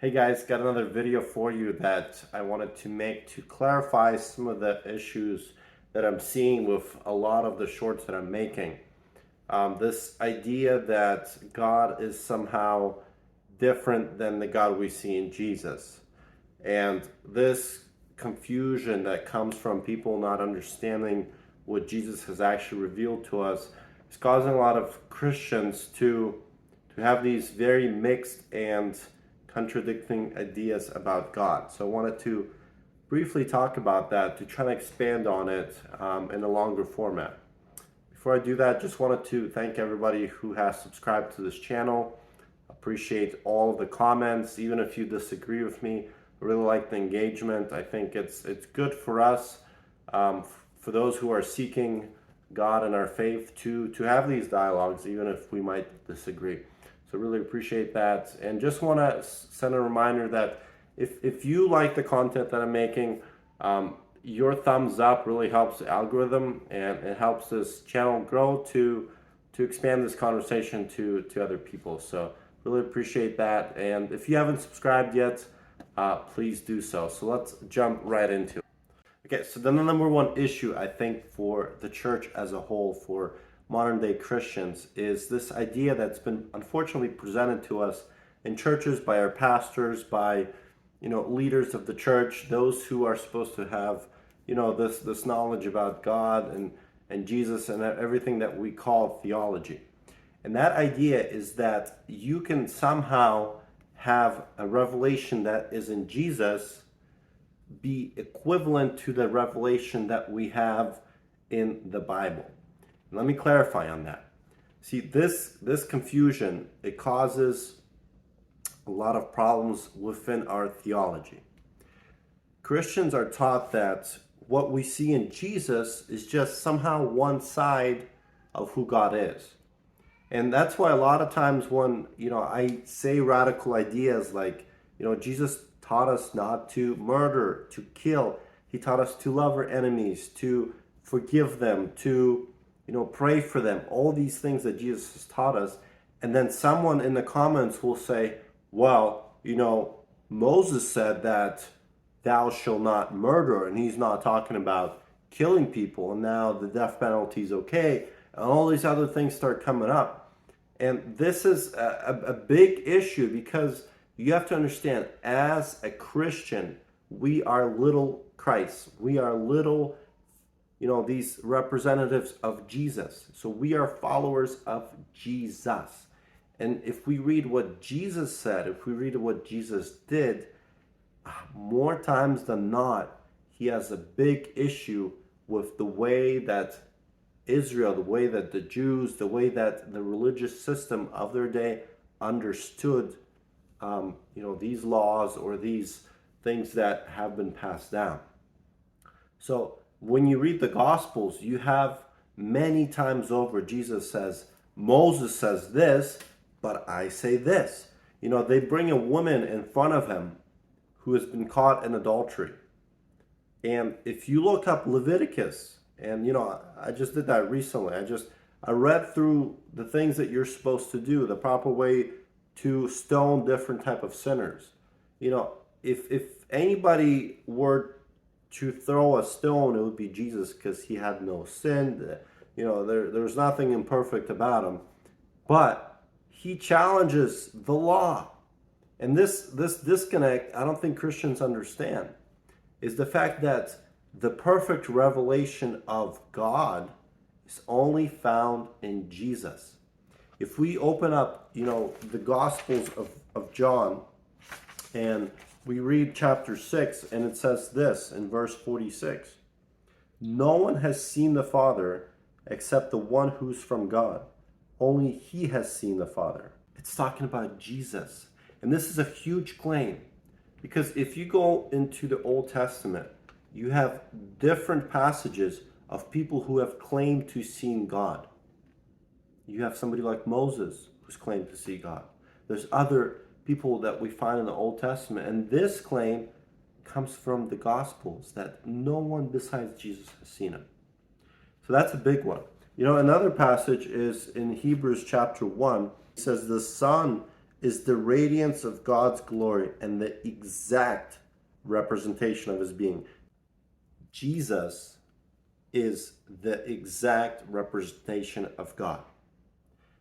Hey guys, got another video for you that I wanted to make to clarify some of the issues that I'm seeing with a lot of the shorts that I'm making. This idea that God is somehow different than the God we see in Jesus. And this confusion that comes from people not understanding what Jesus has actually revealed to us is causing a lot of Christians to have these very mixed and contradicting ideas about God. So I wanted to briefly talk about that to try to expand on it in a longer format. Before I do that, just wanted to thank everybody who has subscribed to this channel. Appreciate all of the comments, even if you disagree with me. I really like the engagement. I think it's good for us, for those who are seeking God and our faith, to have these dialogues, even if we might disagree. So really appreciate that. And just want to send a reminder that if you like the content that I'm making, your thumbs up really helps the algorithm, and it helps this channel grow to expand this conversation to other people. So really appreciate that. And if you haven't subscribed yet, please do so. So let's jump right into it. Okay, so then the number one issue I think for the church as a whole, for modern day Christians, is this idea that's been unfortunately presented to us in churches by our pastors, by leaders of the church, those who are supposed to have this knowledge about God and Jesus and everything that we call theology. And that idea is that you can somehow have a revelation that is in Jesus be equivalent to the revelation that we have in the Bible. And let me clarify on that. See, this confusion, it causes a lot of problems within our theology. Christians are taught that what we see in Jesus is just somehow one side of who God is. And that's why a lot of times when, I say radical ideas like, Jesus taught us not to murder, to kill. He taught us to love our enemies, to forgive them, to, pray for them. All these things that Jesus has taught us. And then someone in the comments will say, well, Moses said that thou shalt not murder, and he's not talking about killing people, and now the death penalty is okay, and all these other things start coming up. And this is a big issue, because you have to understand, as a Christian, we are little Christ. We are little, these representatives of Jesus. So we are followers of Jesus. And if we read what Jesus said, if we read what Jesus did, more times than not, he has a big issue with the way that Israel, the way that the Jews, the way that the religious system of their day understood these laws or these things that have been passed down. So when you read the Gospels, you have many times over, Jesus says, Moses says this, but I say this. They bring a woman in front of him who has been caught in adultery. And if you look up Leviticus, and I just did that recently. I read through the things that you're supposed to do, the proper way to stone different type of sinners. If anybody were to throw a stone, it would be Jesus, because he had no sin. There's nothing imperfect about him. But he challenges the law. And this disconnect, I don't think Christians understand, is the fact that the perfect revelation of God is only found in Jesus. If we open up, the Gospels of John, and we read chapter 6, and it says this in verse 46. No one has seen the Father except the one who's from God. Only he has seen the Father. It's talking about Jesus. And this is a huge claim, because if you go into the Old Testament, you have different passages of people who have claimed to see God. You have somebody like Moses who's claimed to see God. There's other people that we find in the Old Testament, and this claim comes from the Gospels, that no one besides Jesus has seen him. So that's a big one. Another passage is in Hebrews chapter 1. It says, the Son is the radiance of God's glory and the exact representation of his being. Jesus is the exact representation of God.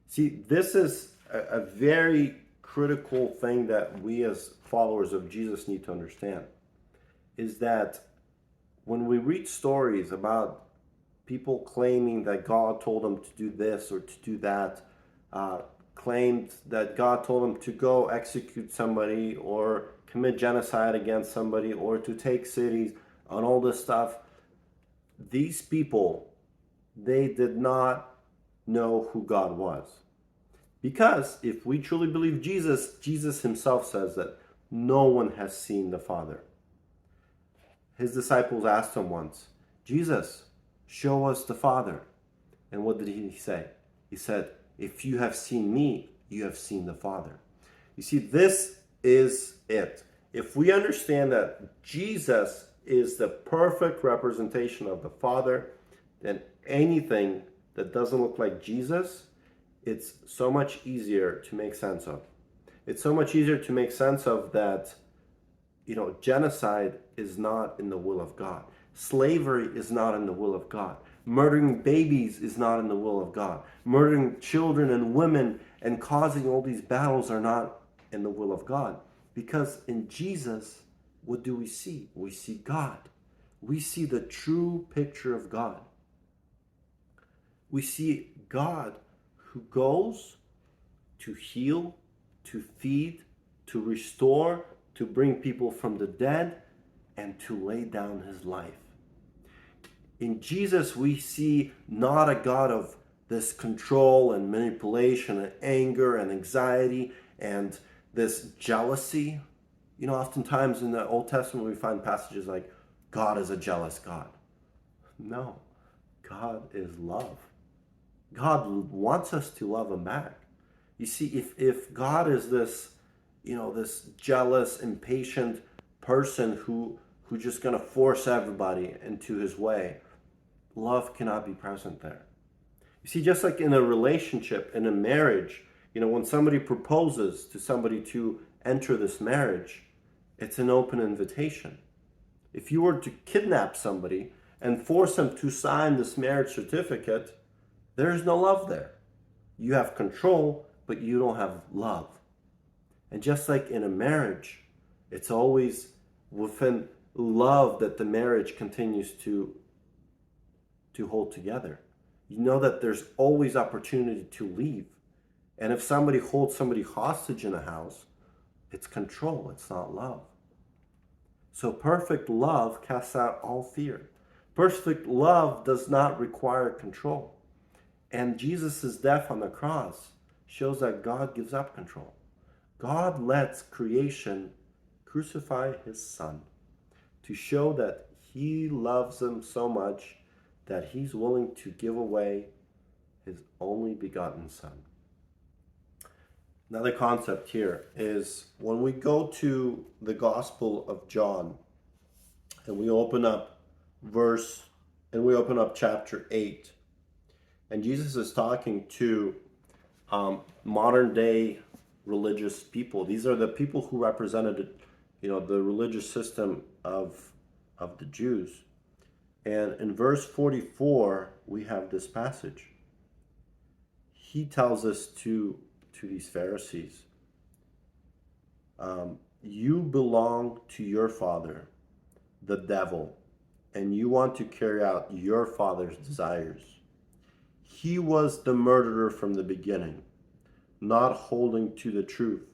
See, this is a very critical thing that we as followers of Jesus need to understand, is that when we read stories about people claiming that God told them to do this or to do that, claimed that God told them to go execute somebody or commit genocide against somebody or to take cities and all this stuff, these people, they did not know who God was. Because if we truly believe Jesus, Jesus himself says that no one has seen the Father. His disciples asked him once, Jesus, show us the Father. And what did he say? He said, if you have seen me, you have seen the Father. You see, this is it. If we understand that Jesus is the perfect representation of the Father, then anything that doesn't look like Jesus, it's so much easier to make sense of. It's so much easier to make sense of that, genocide is not in the will of God. Slavery is not in the will of God. Murdering babies is not in the will of God. Murdering children and women and causing all these battles are not in the will of God. Because in Jesus, what do we see? We see God. We see the true picture of God. We see God who goes to heal, to feed, to restore, to bring people from the dead, and to lay down his life. In Jesus, we see not a God of this control and manipulation and anger and anxiety and this jealousy. Oftentimes in the Old Testament, we find passages like, God is a jealous God. No, God is love. God wants us to love him back. You see, if God is this, this jealous, impatient person who's just going to force everybody into his way, love cannot be present there. You see, just like in a relationship, in a marriage, when somebody proposes to somebody to enter this marriage, it's an open invitation. If you were to kidnap somebody and force them to sign this marriage certificate, there's no love there. You have control, but you don't have love. And just like in a marriage, it's always within love that the marriage continues to hold together. You know that there's always opportunity to leave. And if somebody holds somebody hostage in a house, it's control, it's not love. So perfect love casts out all fear. Perfect love does not require control. And Jesus' death on the cross shows that God gives up control. God lets creation crucify his son to show that he loves them so much that he's willing to give away his only begotten son. Another concept here is when we go to the Gospel of John and we open up chapter 8, and Jesus is talking to modern day religious people. These are the people who represented, the religious system of the Jews. And in verse 44, we have this passage. He tells us to these Pharisees, you belong to your father, the devil, and you want to carry out your father's desires. He was the murderer from the beginning, not holding to the truth,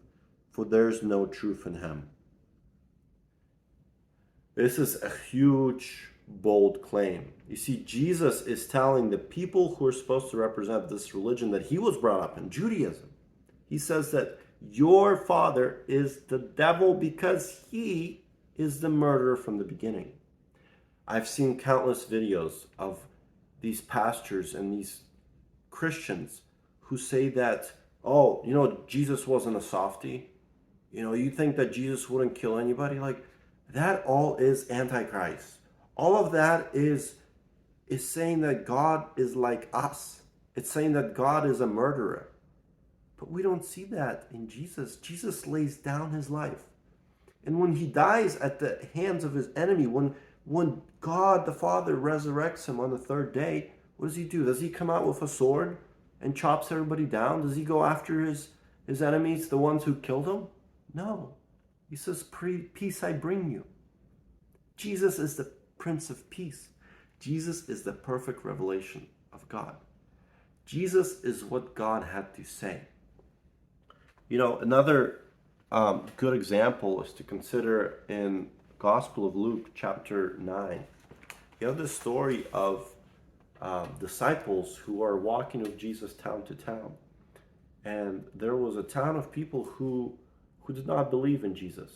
for there's no truth in him. This is a huge, bold claim. You see, Jesus is telling the people who are supposed to represent this religion that he was brought up in, Judaism. He says that your father is the devil because he is the murderer from the beginning. I've seen countless videos of these pastors and these Christians who say that, Jesus wasn't a softie. You think that Jesus wouldn't kill anybody? Like, that all is Antichrist. All of that is saying that God is like us. It's saying that God is a murderer. But we don't see that in Jesus. Jesus lays down his life. And when he dies at the hands of his enemy, when God the Father resurrects him on the third day, what does he do? Does he come out with a sword and chops everybody down? Does he go after his enemies, the ones who killed him? No. He says, peace I bring you. Jesus is the Prince of Peace. Jesus is the perfect revelation of God. Jesus is what God had to say. Another good example is to consider in Gospel of Luke, chapter 9. You have the story of disciples who are walking with Jesus town to town. And there was a town of people who did not believe in Jesus.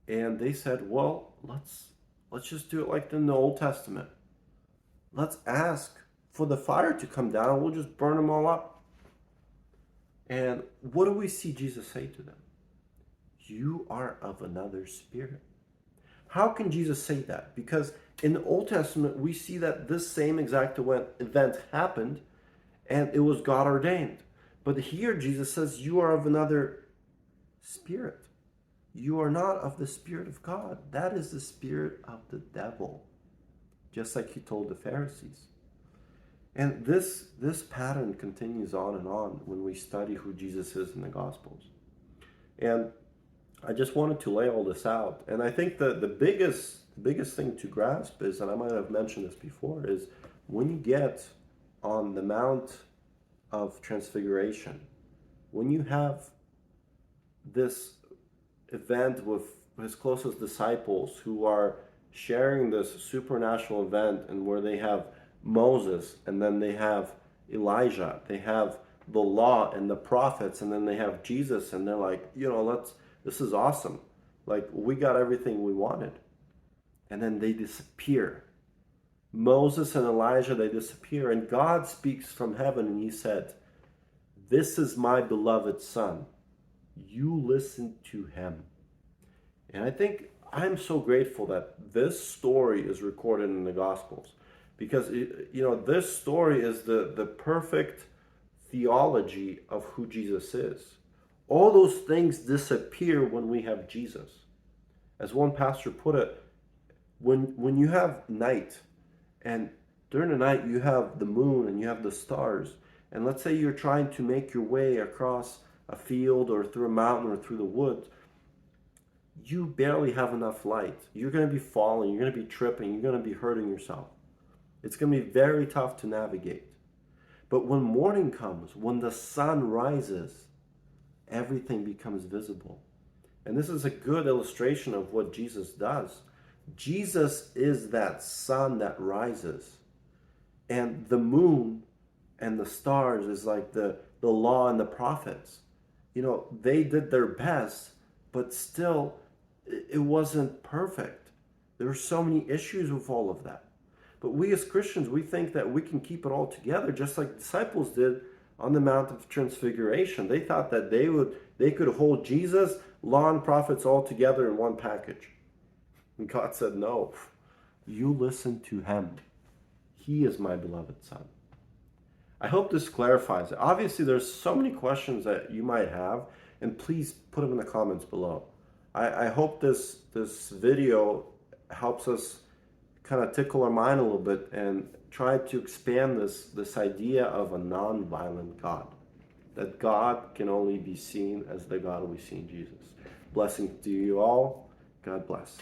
And they said, well, let's just do it like in the Old Testament. Let's ask for the fire to come down. We'll just burn them all up. And what do we see Jesus say to them? You are of another spirit. How can Jesus say that? Because in the Old Testament, we see that this same exact event happened, and it was God ordained. But here Jesus says, you are of another spirit. You are not of the Spirit of God. That is the spirit of the devil, just like he told the Pharisees. And this pattern continues on and on when we study who Jesus is in the Gospels. And I just wanted to lay all this out. And I think the biggest thing to grasp is, and I might have mentioned this before, is when you get on the Mount of Transfiguration, when you have this event with his closest disciples who are sharing this supernatural event, and where they have Moses, and then they have Elijah, they have the law and the prophets, and then they have Jesus, and they're like, this is awesome. Like, we got everything we wanted. And then they disappear. Moses and Elijah, they disappear, and God speaks from heaven, and he said, this is my beloved son. You listen to him. And I think I'm so grateful that this story is recorded in the Gospels, because this story is the perfect theology of who Jesus is. All those things disappear when we have Jesus. As one pastor put it, when you have night, and during the night you have the moon and you have the stars, and let's say you're trying to make your way across a field or through a mountain or through the woods, you barely have enough light. You're going to be falling, you're going to be tripping, you're going to be hurting yourself. It's going to be very tough to navigate. But when morning comes, when the sun rises, everything becomes visible. And this is a good illustration of what Jesus does. Jesus is that sun that rises. And the moon and the stars is like the law and the prophets. They did their best, but still it wasn't perfect. There were so many issues with all of that. But we as Christians, we think that we can keep it all together, just like disciples did on the Mount of Transfiguration. They thought that they could hold Jesus, law, and prophets all together in one package. And God said, no, you listen to him. He is my beloved son. I hope this clarifies it. Obviously, there's so many questions that you might have, and please put them in the comments below. I hope this video helps us kind of tickle our mind a little bit and try to expand this idea of a non-violent God. That God can only be seen as the God we see in Jesus. Blessings to you all. God bless.